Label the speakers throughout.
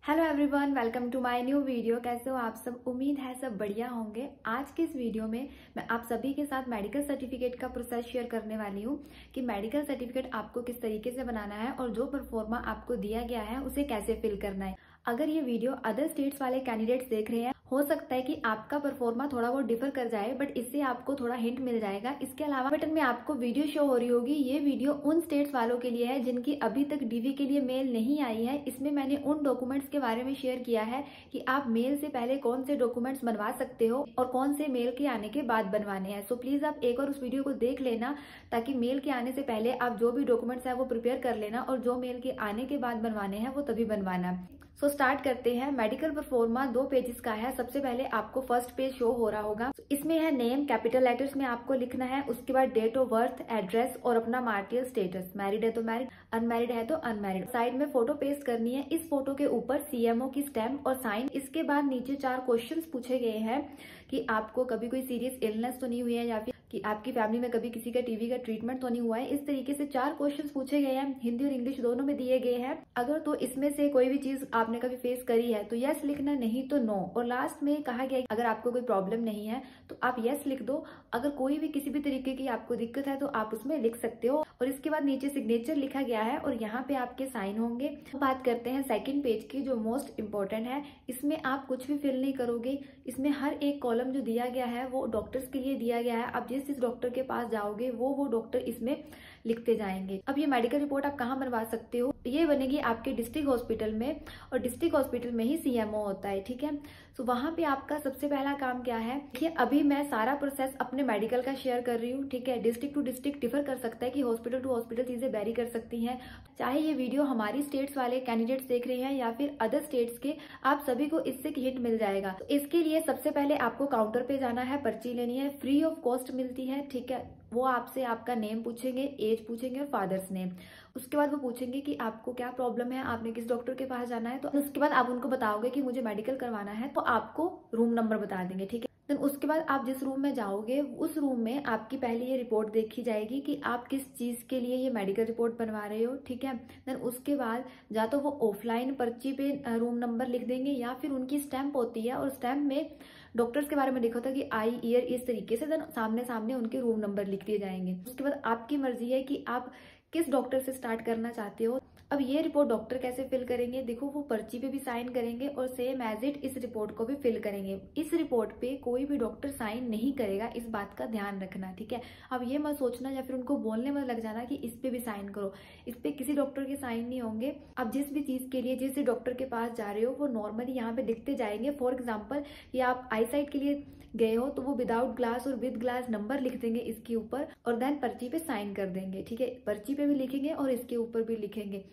Speaker 1: Hello everyone, welcome to my new video. कैसे हो आप सब? उम्मीद है सब बढ़िया होंगे। आज के इस वीडियो में मैं आप सभी के साथ मेडिकल सर्टिफिकेट का प्रोसेस शेयर करने वाली हूँ कि मेडिकल सर्टिफिकेट आपको किस तरीके से बनाना है और जो परफॉर्मा आपको दिया गया है उसे कैसे फिल करना है। अगर ये वीडियो अदर स्टेट्स वाले कैंडिडेट्स देख रहे हैं, हो सकता है कि आपका परफॉर्मा थोड़ा बहुत डिफर कर जाए, बट इससे आपको थोड़ा हिंट मिल जाएगा। इसके अलावा बटन में आपको वीडियो शो हो रही होगी, ये वीडियो उन स्टेट्स वालों के लिए है जिनकी अभी तक डीवी के लिए मेल नहीं आई है। इसमें मैंने उन डॉक्यूमेंट्स के बारे में शेयर किया है कि आप मेल से पहले कौन से डॉक्यूमेंट्स बनवा सकते हो और कौन से मेल के आने के बाद बनवाने हैं। सो प्लीज आप एक बार उस वीडियो को देख लेना, ताकि मेल के आने से पहले आप जो भी डॉक्यूमेंट्स है वो प्रिपेयर कर लेना और जो मेल के आने के बाद बनवाने हैं वो तभी बनवाना। सो स्टार्ट करते हैं। मेडिकल परफॉर्मा 2 पेजेस का है। सबसे पहले आपको फर्स्ट पेज शो हो रहा होगा। इसमें है नेम, कैपिटल लेटर्स में आपको लिखना है। उसके बाद डेट ऑफ बर्थ, एड्रेस और अपना मैरिटल स्टेटस। मैरिड है तो मैरिड, अनमैरिड है तो अनमैरिड। साइड में फोटो पेस्ट करनी है। इस फोटो के ऊपर सीएमओ की स्टैम्प और साइन। इसके बाद नीचे 4 क्वेश्चंस पूछे गए हैं कि आपको कभी कोई सीरियस इलनेस तो नहीं हुई है या फिर कि आपकी फैमिली में कभी किसी का टीबी का ट्रीटमेंट तो नहीं हुआ है। इस तरीके से 4 क्वेश्चंस पूछे गए हैं, हिंदी और इंग्लिश दोनों में दिए गए हैं। अगर तो इसमें से कोई भी चीज आपने कभी फेस करी है तो यस लिखना, नहीं तो नो। और लास्ट में कहा गया अगर आपको कोई प्रॉब्लम नहीं है तो आप यस लिख दो। अगर कोई भी किसी भी तरीके की आपको दिक्कत है तो आप उसमें लिख सकते हो। और इसके बाद नीचे सिग्नेचर लिखा गया है और यहाँ पे आपके साइन होंगे। बात करते हैं सेकंड पेज की, जो मोस्ट इंपॉर्टेंट है। इसमें आप कुछ भी फिल नहीं करोगे। इसमें हर एक कॉलम जो दिया गया है वो डॉक्टर्स के लिए दिया गया है। आप जिस डॉक्टर के पास जाओगे वो डॉक्टर इसमें लिखते जाएंगे। अब ये मेडिकल रिपोर्ट आप कहाँ बनवा सकते हो? ये बनेगी आपके डिस्ट्रिक्ट हॉस्पिटल में, और डिस्ट्रिक्ट हॉस्पिटल में ही सीएमओ होता है, ठीक है। तो वहां पे आपका सबसे पहला काम क्या है? देखिए, अभी मैं सारा प्रोसेस अपने मेडिकल का शेयर कर रही हूँ, ठीक है। डिस्ट्रिक्ट टू डिस्ट्रिक्ट डिफर कर सकता है कि हॉस्पिटल टू हॉस्पिटल चीजें वेरी कर सकती हैं। चाहे ये वीडियो हमारी स्टेट्स वाले कैंडिडेट्स देख रहे हैं या फिर अदर स्टेट्स के, आप सभी को इससे हिंट मिल जाएगा। तो इसके लिए सबसे पहले आपको काउंटर पे जाना है, पर्ची लेनी है, फ्री ऑफ कॉस्ट मिलती है, ठीक है। वो आपसे आपका नेम पूछेंगे, एज पूछेंगे और फादर्स नेम। उसके बाद वो पूछेंगे कि आपको क्या प्रॉब्लम है, आपने किस डॉक्टर के पास जाना है। तो उसके बाद आप उनको बताओगे कि मुझे मेडिकल करवाना है, तो आपको रूम नंबर बता देंगे, ठीक है। देन उसके बाद आप जिस रूम में जाओगे उस रूम में आपकी पहले ये रिपोर्ट देखी जाएगी कि आप किस चीज के लिए ये मेडिकल रिपोर्ट बनवा रहे हो, ठीक है। देन उसके बाद या तो वो ऑफलाइन पर्ची पे रूम नंबर लिख देंगे या फिर उनकी स्टैंप होती है और स्टैंप में डॉक्टर्स के बारे में लिखा होता है कि आई, ईयर, इस तरीके से। देन सामने सामने उनके रूम नंबर लिख दिए जाएंगे। उसके बाद आपकी मर्जी है कि आप किस डॉक्टर से स्टार्ट करना चाहते हो। अब ये रिपोर्ट डॉक्टर कैसे फिल करेंगे? देखो, वो पर्ची पे भी साइन करेंगे और सेम एज इट इस रिपोर्ट को भी फिल करेंगे। इस रिपोर्ट पे कोई भी डॉक्टर साइन नहीं करेगा, इस बात का ध्यान रखना, ठीक है। अब ये मत सोचना या फिर उनको बोलने मत लग जाना कि इस पे भी साइन करो। इस पे किसी डॉक्टर के साइन नहीं होंगे। अब जिस भी चीज के लिए जिस डॉक्टर के पास जा रहे हो वो नॉर्मली यहाँ पे लिखते जाएंगे। फॉर एग्जाम्पल, ये आप आई साइट के लिए गए हो तो वो विदाउट ग्लास और विद ग्लास नंबर लिख देंगे इसके ऊपर और देन पर्ची पे साइन कर देंगे, ठीक है। पर्ची पे भी लिखेंगे और इसके ऊपर भी लिखेंगे।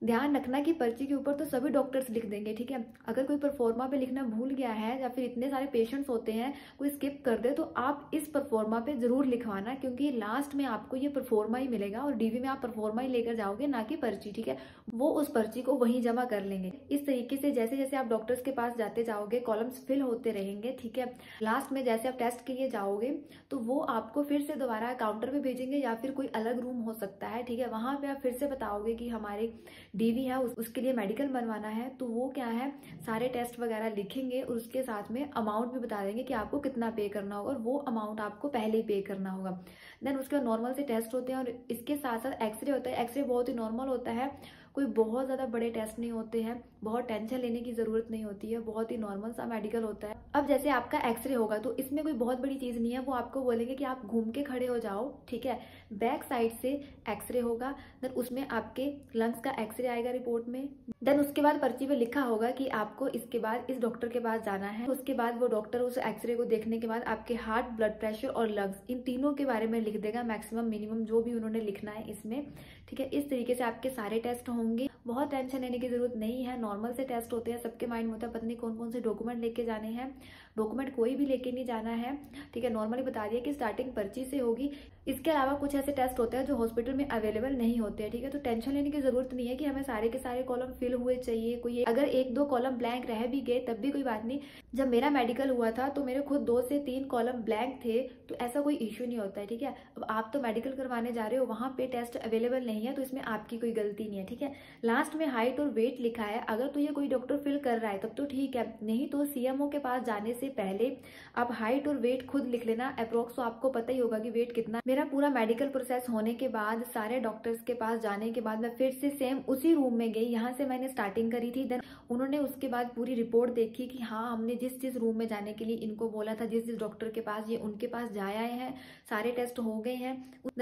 Speaker 1: ध्यान रखना कि पर्ची के ऊपर तो सभी डॉक्टर्स लिख देंगे, ठीक है। अगर कोई परफॉर्मा पे लिखना भूल गया है या फिर इतने सारे पेशेंट्स होते हैं कोई स्किप कर दे, तो आप इस परफॉर्मा पे जरूर लिखवाना, क्योंकि लास्ट में आपको ये परफॉर्मा ही मिलेगा और डीवी में आप परफॉर्मा ही लेकर जाओगे, ना कि पर्ची, ठीक है। वो उस पर्ची को वहीं जमा कर लेंगे। इस तरीके से जैसे जैसे आप डॉक्टर्स के पास जाते जाओगे कॉलम्स फिल होते रहेंगे, ठीक है। लास्ट में जैसे आप टेस्ट के लिए जाओगे तो वो आपको फिर से दोबारा काउंटर पे भेजेंगे या फिर कोई अलग रूम हो सकता है, ठीक है। वहां पे आप फिर से बताओगे कि हमारे डीवी है उसके लिए मेडिकल बनवाना है, तो वो क्या है, सारे टेस्ट वगैरह लिखेंगे और उसके साथ में अमाउंट भी बता देंगे कि आपको कितना पे करना होगा और वो अमाउंट आपको पहले ही पे करना होगा। देन उसके बाद नॉर्मल से टेस्ट होते हैं और इसके साथ साथ एक्सरे होता है। एक्सरे बहुत ही नॉर्मल होता है, कोई बहुत ज्यादा बड़े टेस्ट नहीं होते हैं, बहुत टेंशन लेने की जरूरत नहीं होती है, बहुत ही नॉर्मल सा मेडिकल होता है। अब जैसे आपका एक्सरे होगा तो इसमें कोई बहुत बड़ी चीज नहीं है, वो आपको बोलेंगे कि आप घूम के खड़े हो जाओ, ठीक है। बैक साइड से एक्सरे होगा, देन उसमें आपके लंग्स का एक्सरे आएगा रिपोर्ट में। देन उसके बाद पर्ची पे लिखा होगा कि आपको इसके बाद इस डॉक्टर के पास जाना है। उसके बाद वो डॉक्टर उस एक्सरे को देखने के बाद आपके हार्ट, ब्लड प्रेशर और लंग्स, इन तीनों के बारे में लिख देगा, मैक्सिमम मिनिमम जो भी उन्होंने लिखना है इसमें, ठीक है। इस तरीके से आपके सारे टेस्ट होंगे। बहुत टेंशन लेने की जरूरत नहीं है, नॉर्मल से टेस्ट होते हैं। सबके माइंड में होता है पता नहीं कौन कौन से डॉक्यूमेंट लेके जाने हैं। डॉक्यूमेंट कोई भी लेके नहीं जाना है, ठीक है। नॉर्मली बता दिया कि स्टार्टिंग पर्ची से होगी। इसके अलावा कुछ ऐसे टेस्ट होते हैं जो हॉस्पिटल में अवेलेबल नहीं होते हैं, ठीक है। तो टेंशन लेने की जरूरत नहीं है कि हमें सारे के सारे कॉलम फिल हुए चाहिए, कोई अगर 1-2 कॉलम ब्लैंक रह भी गए तब भी कोई बात नहीं। जब मेरा मेडिकल हुआ था तो मेरे खुद 2 से 3 कॉलम ब्लैंक थे, तो ऐसा कोई इश्यू नहीं होता है, ठीक है। अब आप तो मेडिकल करवाने जा रहे हो, वहां पे टेस्ट अवेलेबल नहीं है, तो इसमें आपकी कोई गलती नहीं है, ठीक है। लास्ट में हाइट और वेट लिखा है, अगर तो ये कोई डॉक्टर फिल कर रहा है तब तो ठीक है, नहीं तो सीएमओ के पास जाने से पहले आप हाइट और वेट खुद लिख लेना अप्रोक्स। तो आपको पता ही होगा कि वेट कितना। मेरा पूरा मेडिकल प्रोसेस होने के बाद, सारे डॉक्टर्स के पास जाने के बाद, मैं फिर से सेम उसी रूम में गई, यहाँ से मैंने स्टार्टिंग करी थी। देन उन्होंने उसके बाद पूरी रिपोर्ट देखी कि हाँ, हमने जिस जिस रूम में जाने के लिए इनको बोला था, जिस जिस डॉक्टर के पास, ये उनके पास जा आए हैं, सारे टेस्ट हो गए हैं।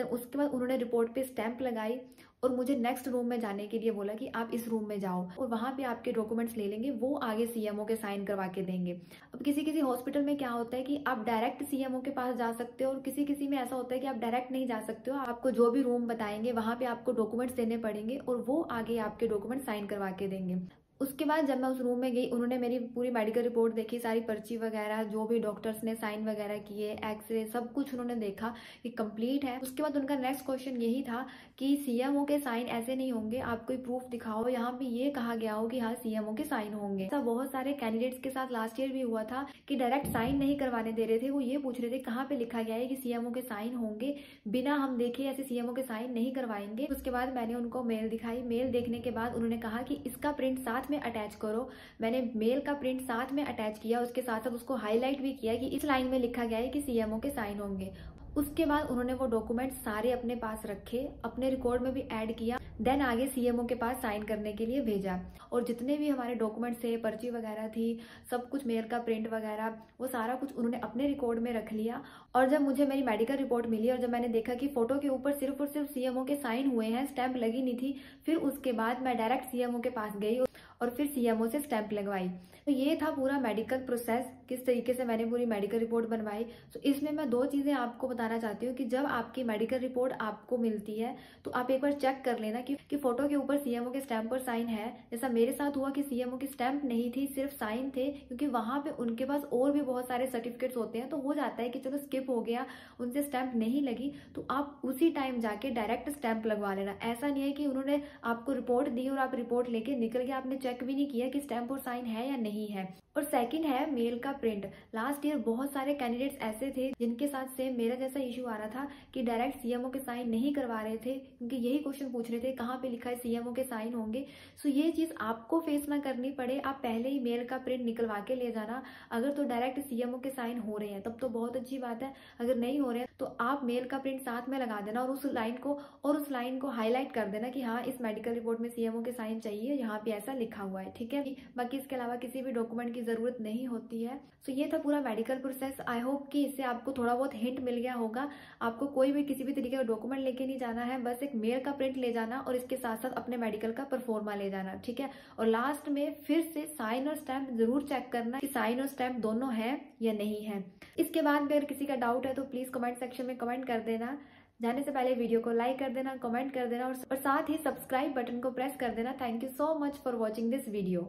Speaker 1: उसके बाद उन्होंने रिपोर्ट पे स्टैंप लगाई और मुझे नेक्स्ट रूम में जाने के लिए बोला कि आप इस रूम में जाओ और वहां पे आपके डॉक्यूमेंट्स ले लेंगे, वो आगे सीएमओ के साइन करवा के देंगे। अब किसी किसी हॉस्पिटल में क्या होता है कि आप डायरेक्ट सीएमओ के पास जा सकते हो, और किसी किसी में ऐसा होता है कि आप डायरेक्ट नहीं जा सकते हो। आपको जो भी रूम बताएंगे वहां पे आपको डॉक्यूमेंट्स देने पड़ेंगे और वो आगे आपके डॉक्यूमेंट साइन करवा के देंगे। उसके बाद जब मैं उस रूम में गई, उन्होंने मेरी पूरी मेडिकल रिपोर्ट देखी, सारी पर्ची वगैरह, जो भी डॉक्टर्स ने साइन वगैरह किए, एक्सरे, सब कुछ उन्होंने देखा कि कंप्लीट है। उसके बाद उनका नेक्स्ट क्वेश्चन यही था कि सीएमओ के साइन ऐसे नहीं होंगे, आप कोई प्रूफ दिखाओ। यहाँ पे ये कहा गया हो कि हाँ, सीएमओ के साइन होंगे। ऐसा बहुत सारे कैंडिडेट्स के साथ लास्ट ईयर भी हुआ था कि डायरेक्ट साइन नहीं करवाने दे रहे थे। वो ये पूछ रहे थे कहाँ पे लिखा गया है कि सीएमओ के साइन होंगे, बिना हम देखे ऐसे सीएमओ के साइन नहीं करवाएंगे। उसके बाद मैंने उनको मेल दिखाई। मेल देखने के बाद उन्होंने कहा कि इसका प्रिंट साथ में अटैच करो। मैंने मेल का प्रिंट साथ में अटैच किया, उसके साथ साथ उसको हाईलाइट भी किया कि इस लाइन में लिखा गया है कि सीएमओ के साइन होंगे। उसके बाद उन्होंने वो डॉक्यूमेंट सारे अपने पास रखे, अपने रिकॉर्ड में भी ऐड किया, देन आगे सीएमओ के पास साइन करने के लिए भेजा। और जितने भी हमारे डॉक्यूमेंट्स थे, पर्ची वगैरह थी, सब कुछ, मेल का प्रिंट वगैरह, वो सारा कुछ उन्होंने अपने रिकॉर्ड में रख लिया। और जब मुझे मेरी मेडिकल रिपोर्ट मिली और जब मैंने देखा कि फोटो के ऊपर सिर्फ और सिर्फ सीएमओ के साइन हुए हैं, स्टैंप लगी नहीं थी, फिर उसके बाद मैं डायरेक्ट सीएमओ के पास गई और फिर सीएमओ से स्टैंप लगवाई। तो ये था पूरा मेडिकल प्रोसेस, किस तरीके से मैंने पूरी मेडिकल रिपोर्ट बनवाई। तो इसमें मैं 2 चीजें आपको बताना चाहती हूँ कि जब आपकी मेडिकल रिपोर्ट आपको मिलती है तो आप एक बार चेक कर लेना कि फोटो के ऊपर सीएमओ के स्टैंप पर साइन है। जैसा मेरे साथ हुआ कि सीएमओ की स्टैंप नहीं थी, सिर्फ साइन थे, क्योंकि वहां पे उनके पास और भी बहुत सारे सर्टिफिकेट्स होते हैं। तो हो जाता है कि चलो स्किप हो गया, उनसे स्टैंप नहीं लगी, तो आप उसी टाइम जाके डायरेक्ट स्टैंप लगवा लेना। ऐसा नहीं है कि उन्होंने आपको रिपोर्ट दी और आप रिपोर्ट लेके निकल गए, आपने चेक भी नहीं किया कि स्टैंप और साइन है या नहीं है। और सेकंड है मेल का प्रिंट। लास्ट ईयर बहुत सारे कैंडिडेट्स ऐसे थे जिनके साथ सेम मेरा जैसा इशू आ रहा था कि डायरेक्ट सीएमओ के साइन नहीं करवा रहे थे, क्योंकि यही क्वेश्चन पूछ रहे थे कहाँ पे लिखा है सीएमओ के साइन होंगे। सो ये चीज आपको फेस ना करनी पड़े, आप पहले ही मेल का प्रिंट निकलवा के ले जाना। अगर तो डायरेक्ट सीएमओ के साइन हो रहे हैं तब तो बहुत अच्छी बात है, अगर नहीं हो रहे हैं तो आप मेल का प्रिंट साथ में लगा देना और उस लाइन को हाईलाइट कर देना कि हाँ, इस मेडिकल रिपोर्ट में सीएमओ के साइन चाहिए, यहाँ पे ऐसा लिखा हुआ है, ठीक है। बाकी इसके अलावा किसी भी डॉक्यूमेंट की जरूरत नहीं होती है। सो ये था पूरा मेडिकल प्रोसेस। आई होप कि इससे आपको थोड़ा बहुत हिंट मिल गया होगा। आपको कोई भी किसी भी तरीके का डॉक्यूमेंट लेके नहीं जाना है, बस एक मेल का प्रिंट ले जाना और इसके साथ साथ अपने मेडिकल का परफॉर्मा ले जाना, ठीक है। और लास्ट में फिर से साइन और स्टैंप जरूर चेक करना कि साइन और स्टैंप दोनों है या नहीं है। इसके बाद भी अगर किसी का डाउट है तो प्लीज कमेंट सेक्शन में कमेंट कर देना। जाने से पहले वीडियो को लाइक कर देना, कमेंट कर देना और साथ ही सब्सक्राइब बटन को प्रेस कर देना। Thank you so much for watching this video.